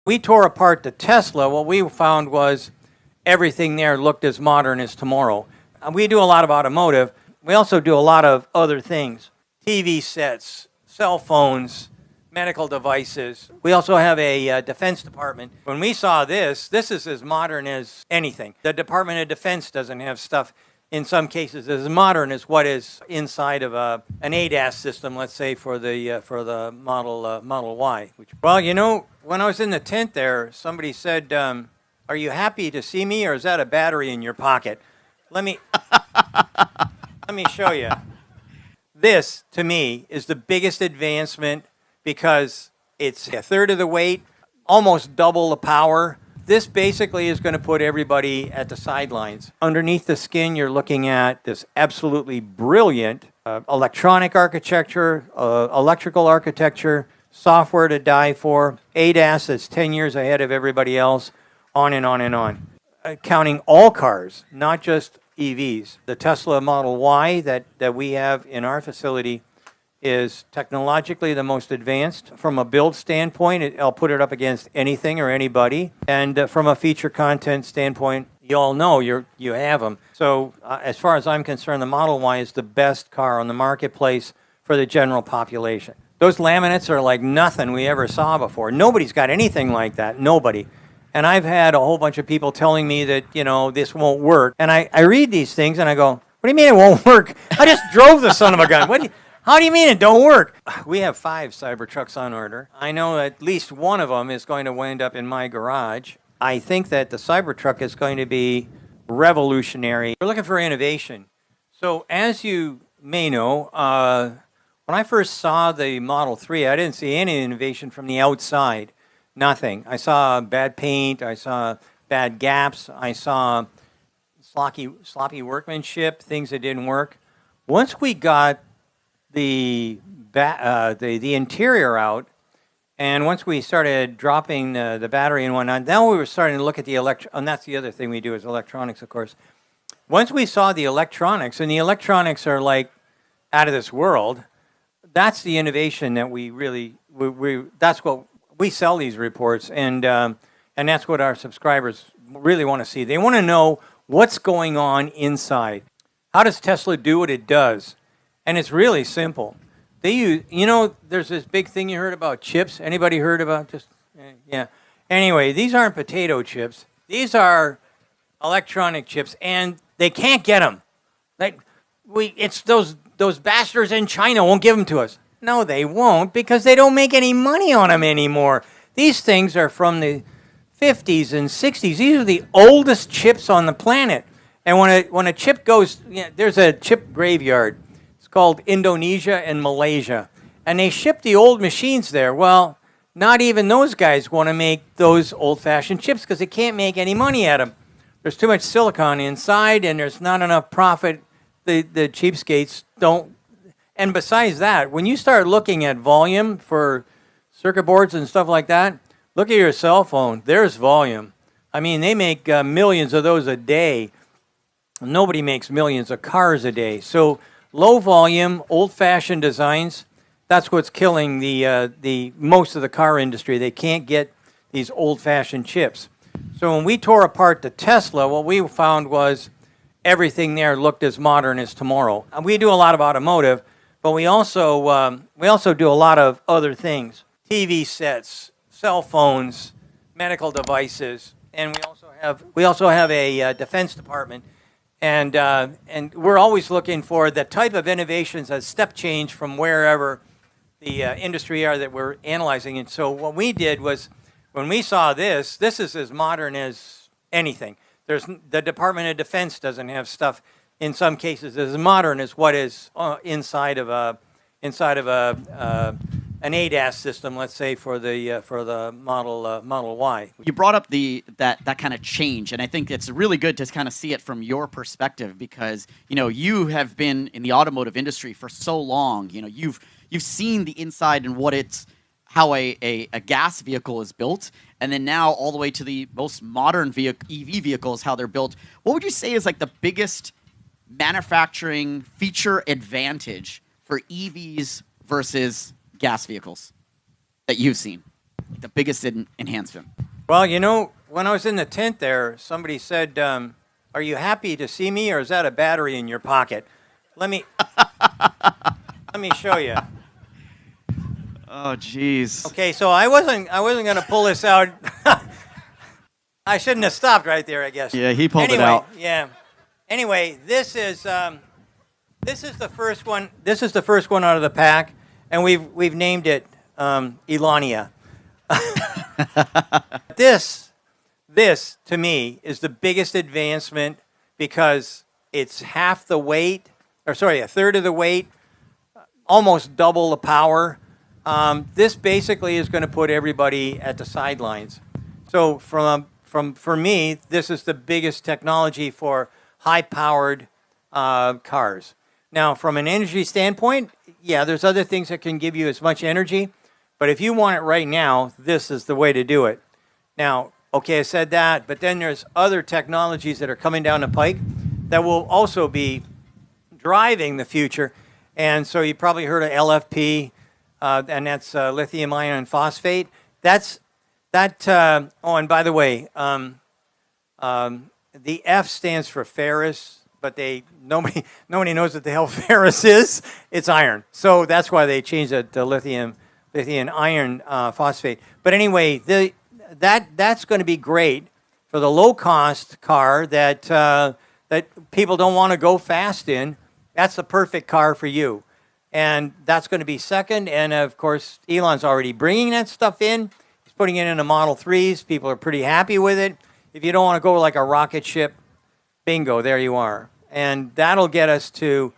We tore apart the Tesla. What we found was everything there looked as modern as tomorrow. We do a lot of automotive. We also do a lot of other things. TV sets, cell phones, medical devices. We also have a defense department. When we saw this is as modern as anything. The Department of Defense doesn't have stuff, in some cases, as modern as what is inside of an ADAS system, let's say, for the Model Y. Well, you know, when I was in the tent there, somebody said, are you happy to see me, or is that a battery in your pocket? Let me show you. This, to me, is the biggest advancement because it's a third of the weight, almost double the power. This basically is going to put everybody at the sidelines. Underneath the skin, you're looking at this absolutely brilliant electronic architecture, electrical architecture, software to die for, ADAS that's 10 years ahead of everybody else, on and on and on. Counting all cars, not just EVs. The Tesla Model Y that we have in our facility is technologically the most advanced. From a build standpoint, I'll put it up against anything or anybody. And from a feature content standpoint, you all know you have them. So as far as I'm concerned, the Model Y is the best car on the marketplace for the general population. Those laminates are like nothing we ever saw before. Nobody's got anything like that. Nobody. And I've had a whole bunch of people telling me that, you know, this won't work. And I read these things and I go, what do you mean it won't work? I just drove the son of a gun. How do you mean it don't work? We have 5 Cybertrucks on order. I know at least one of them is going to wind up in my garage. I think that the Cybertruck is going to be revolutionary. We're looking for innovation. So as you may know, when I first saw the Model 3, I didn't see any innovation from the outside. Nothing. I saw bad paint. I saw bad gaps. I saw sloppy workmanship, things that didn't work. Once we got the interior out, and once we started dropping the battery and whatnot, then we were starting to look at the and that's the other thing we do is electronics, of course. Once we saw the electronics, and the electronics are like out of this world, that's the innovation that that's what we sell these reports, and that's what our subscribers really want to see. They want to know what's going on inside. How does Tesla do what it does? And it's really simple. They use, you know, there's this big thing you heard about chips. Anybody heard about yeah. Anyway, these aren't potato chips. These are electronic chips, and they can't get them. It's those bastards in China won't give them to us. No, they won't, because they don't make any money on them anymore. These things are from the 50s and 60s. These are the oldest chips on the planet. And when a chip goes, there's a chip graveyard. It's called Indonesia and Malaysia. And they ship the old machines there. Well, not even those guys want to make those old-fashioned chips because they can't make any money at them. There's too much silicon inside, and there's not enough profit. The cheapskates don't. And besides that, when you start looking at volume for circuit boards and stuff like that, look at your cell phone. There's volume. I mean, they make millions of those a day. Nobody makes millions of cars a day. So low volume, old-fashioned designs, that's what's killing the most of the car industry. They can't get these old-fashioned chips. So when we tore apart the Tesla, what we found was everything there looked as modern as tomorrow. We do a lot of automotive, but we also do a lot of other things. TV sets, cell phones, medical devices, and we also have a defense department, and we're always looking for the type of innovations, a step change from wherever the industry are that we're analyzing. And so what we did was, when we saw this is as modern as anything. The Department of Defense doesn't have stuff, in some cases, as modern as what is inside of an ADAS system, let's say, for the Model Y. You brought up that kind of change, and I think it's really good to kind of see it from your perspective, because you have been in the automotive industry for so long. You've seen the inside and how a gas vehicle is built, and then now all the way to the most modern EV vehicles, how they're built. What would you say is like the biggest manufacturing feature advantage for EVs versus gas vehicles that you've seen? the biggest enhancement? Well, when I was in the tent there, somebody said, "Are you happy to see me, or is that a battery in your pocket?" Let me let me show you. Oh, geez. Okay, so I wasn't going to pull this out. I shouldn't have stopped right there, I guess. Yeah, he pulled it Anyway, out. Yeah. Anyway, this is the first one. This is the first one out of the pack, and we've named it Elonia. This to me is the biggest advancement because it's half the weight, or sorry, a third of the weight, almost double the power. This basically is going to put everybody at the sidelines. So for me, this is the biggest technology for high-powered cars. Now, from an energy standpoint, yeah, there's other things that can give you as much energy, but if you want it right now, this is the way to do it. Now, okay, I said that, but then there's other technologies that are coming down the pike that will also be driving the future. And so you probably heard of LFP, and that's lithium iron phosphate. Oh, and by the way, the F stands for ferrous, but nobody knows what the hell ferrous is. It's iron, so that's why they changed it to lithium iron phosphate. But anyway, that's going to be great for the low cost car that people don't want to go fast in. That's the perfect car for you, and that's going to be second. And of course, Elon's already bringing that stuff in. He's putting it into Model 3s. People are pretty happy with it. If you don't want to go like a rocket ship, bingo, there you are. And that'll get us to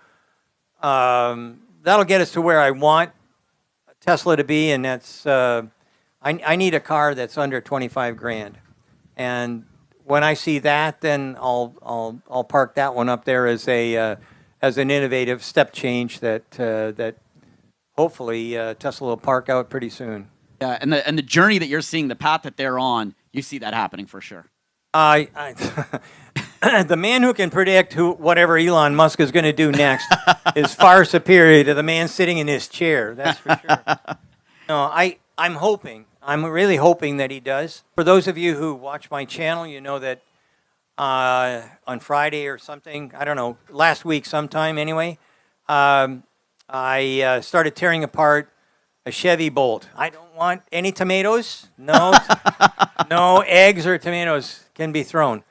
where I want Tesla to be, and that's I need a car that's under 25 grand. And when I see that, then I'll park that one up there as an innovative step change that hopefully Tesla will park out pretty soon. Yeah, and the journey that you're seeing, the path that they're on, you see that happening for sure. The man who can predict whatever Elon Musk is going to do next is far superior to the man sitting in his chair. That's for sure. No, I'm really hoping that he does. For those of you who watch my channel, you know that on Friday or something, I don't know, last week sometime anyway, I started tearing apart a Chevy Bolt. I don't want any tomatoes. No, no eggs or tomatoes can be thrown.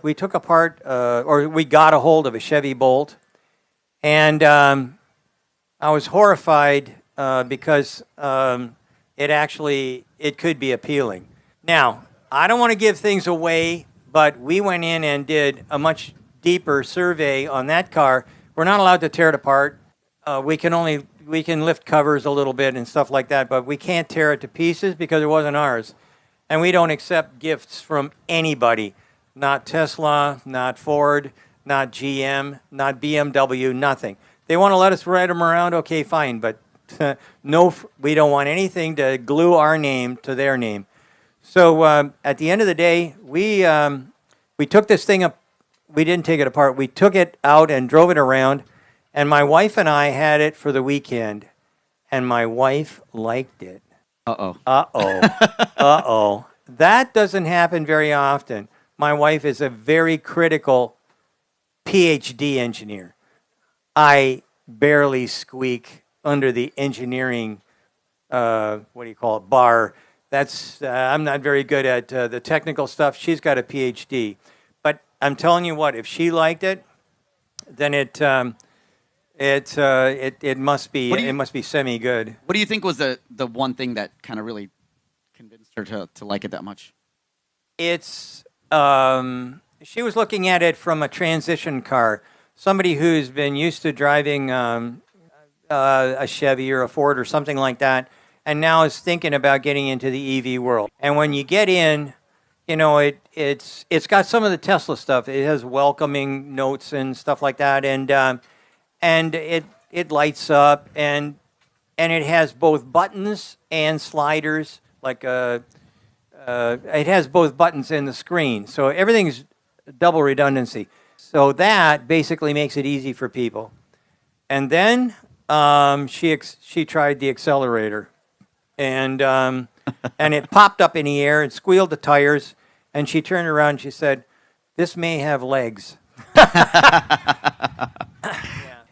We took apart, or we got a hold of a Chevy Bolt, and I was horrified because it could be appealing. Now, I don't want to give things away, but we went in and did a much deeper survey on that car. We're not allowed to tear it apart. We can lift covers a little bit and stuff like that, but we can't tear it to pieces because it wasn't ours. And we don't accept gifts from anybody. Not Tesla, not Ford, not GM, not BMW, nothing. They want to let us ride them around, okay, fine, but no, we don't want anything to glue our name to their name. So at the end of the day, we took this thing up. We didn't take it apart. We took it out and drove it around. And my wife and I had it for the weekend, and my wife liked it. Uh-oh. Uh-oh. Uh-oh. That doesn't happen very often. My wife is a very critical PhD engineer. I barely squeak under the engineering, bar. I'm not very good at the technical stuff. She's got a PhD. But I'm telling you what, if she liked it, then it must be semi-good. What do you think was the one thing that kind of really convinced her to like it that much? It's she was looking at it from a transition car. Somebody who's been used to driving a Chevy or a Ford or something like that, and now is thinking about getting into the EV world. And when you get in, it's got some of the Tesla stuff. It has welcoming notes and stuff like that, and it lights up, and it has both buttons and sliders. It has both buttons in the screen, so everything's double redundancy. So that basically makes it easy for people. And then she tried the accelerator, and And it popped up in the air and squealed the tires. And she turned around and she said, "This may have legs."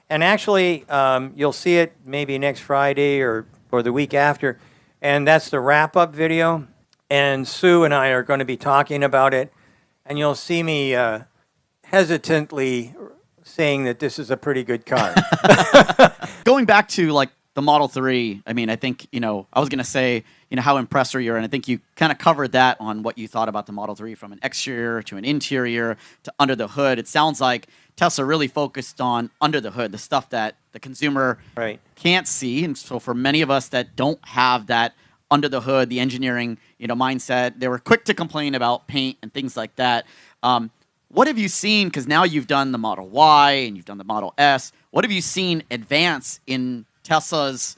And actually, you'll see it maybe next Friday or the week after. And that's the wrap-up video. And Sue and I are going to be talking about it. And you'll see me hesitantly saying that this is a pretty good car. Going back to like the Model 3, I mean, I think, I was going to say, how impressed are you? And I think you kind of covered that on what you thought about the Model 3 from an exterior to an interior to under the hood. It sounds like Tesla really focused on under the hood, the stuff that the consumer can't see. And so for many of us that don't have that under the hood, the engineering, mindset, they were quick to complain about paint and things like that. What have you seen? Because now you've done the Model Y and you've done the Model S. What have you seen advance in Tesla's,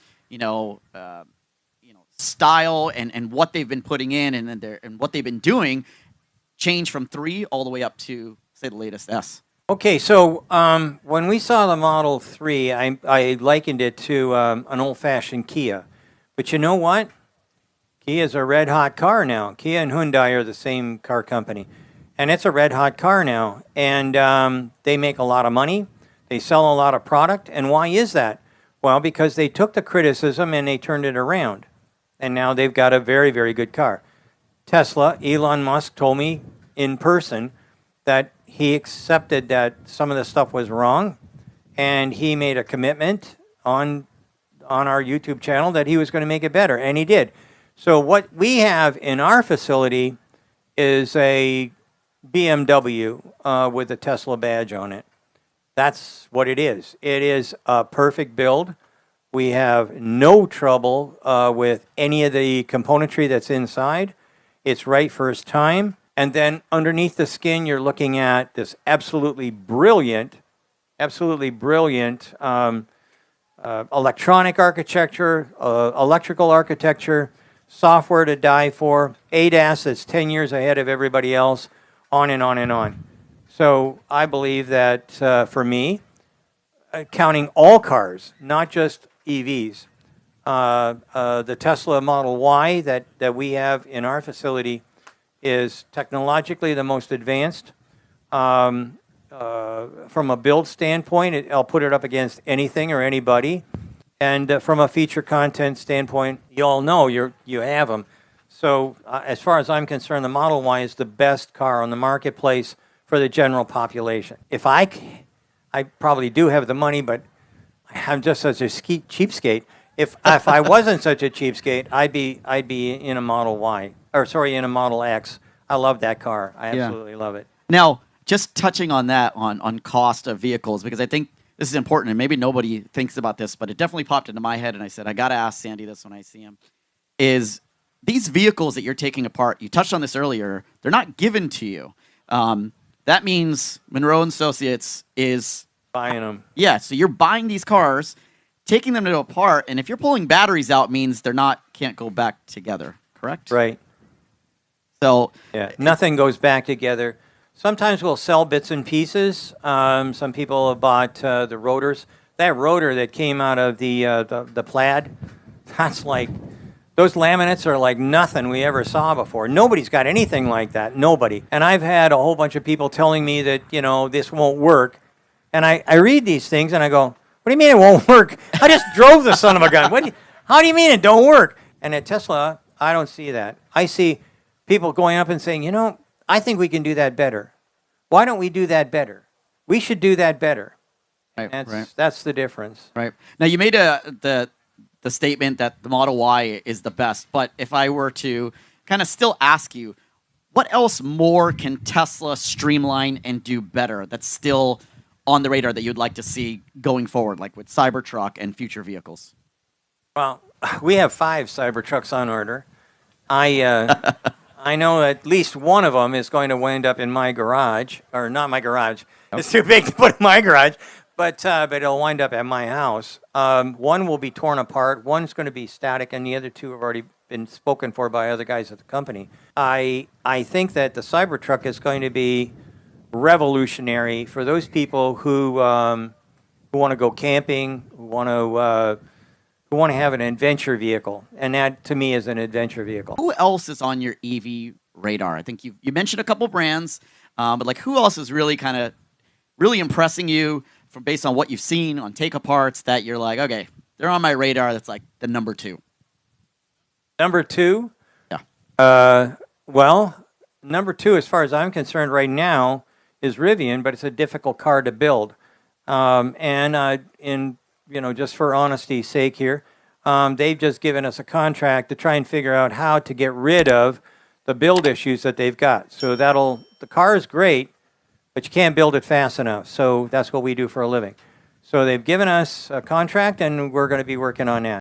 style and what they've been putting in and what they've been doing change from 3 all the way up to, say, the latest S? Okay, so when we saw the Model 3, I likened it to an old-fashioned Kia. But you know what? Kia is a red-hot car now. Kia and Hyundai are the same car company. And it's a red-hot car now. And they make a lot of money. They sell a lot of product. And why is that? Well, because they took the criticism and they turned it around. And now they've got a very, very good car. Tesla, Elon Musk told me in person that he accepted that some of the stuff was wrong. And he made a commitment on our YouTube channel that he was going to make it better. And he did. So what we have in our facility is a BMW with a Tesla badge on it. That's what it is. It is a perfect build. We have no trouble with any of the componentry that's inside. It's right first time. And then underneath the skin, you're looking at this absolutely brilliant electronic architecture, electrical architecture, software to die for, ADAS that's 10 years ahead of everybody else, on and on and on. So I believe that for me, counting all cars, not just EVs, the Tesla Model Y that we have in our facility is technologically the most advanced. From a build standpoint, I'll put it up against anything or anybody. And from a feature content standpoint, you all know you have them. So as far as I'm concerned, the Model Y is the best car on the marketplace for the general population. If I probably do have the money, but I'm just such a cheapskate. If I wasn't such a cheapskate, I'd be in a Model Y, in a Model X. I love that car. I absolutely love it. Now, just touching on that, on cost of vehicles, because I think this is important, and maybe nobody thinks about this, but it definitely popped into my head, and I said, I got to ask Sandy this when I see him, is these vehicles that you're taking apart, you touched on this earlier, they're not given to you. That means Munro and Associates is buying them. Yeah, so you're buying these cars, taking them apart, and if you're pulling batteries out, means can't go back together, correct? Right. So yeah, nothing goes back together. Sometimes we'll sell bits and pieces. Some people have bought the rotors. That rotor that came out of the Plaid, that's like, those laminates are like nothing we ever saw before. Nobody's got anything like that. Nobody. And I've had a whole bunch of people telling me that, this won't work. And I read these things and I go, what do you mean it won't work? I just drove the son of a gun. How do you mean it don't work? And at Tesla, I don't see that. I see people going up and saying, I think we can do that better. Why don't we do that better? We should do that better. Right. That's the difference. Right. Now, you made the statement that the Model Y is the best, but if I were to kind of still ask you, what else more can Tesla streamline and do better that's still on the radar that you'd like to see going forward, like with Cybertruck and future vehicles? Well, we have 5 Cybertrucks on order. I know at least one of them is going to wind up in my garage, or not my garage. Okay. It's too big to put in my garage, but it'll wind up at my house. One will be torn apart. One's going to be static, and the other 2 have already been spoken for by other guys at the company. I think that the Cybertruck is going to be revolutionary for those people who want to go camping, who who want to have an adventure vehicle, and that to me is an adventure vehicle. Who else is on your EV radar? I think you mentioned a couple brands, but like who else is really kind of really impressing you from based on what you've seen on take aparts that you're like, okay, they're on my radar. That's like the number two. Number two? Yeah. Well, number two, as far as I'm concerned right now, is Rivian, but it's a difficult car to build. Just for honesty's sake here, they've just given us a contract to try and figure out how to get rid of the build issues that they've got. So the car is great, but you can't build it fast enough. So that's what we do for a living. So they've given us a contract, and we're going to be working on that.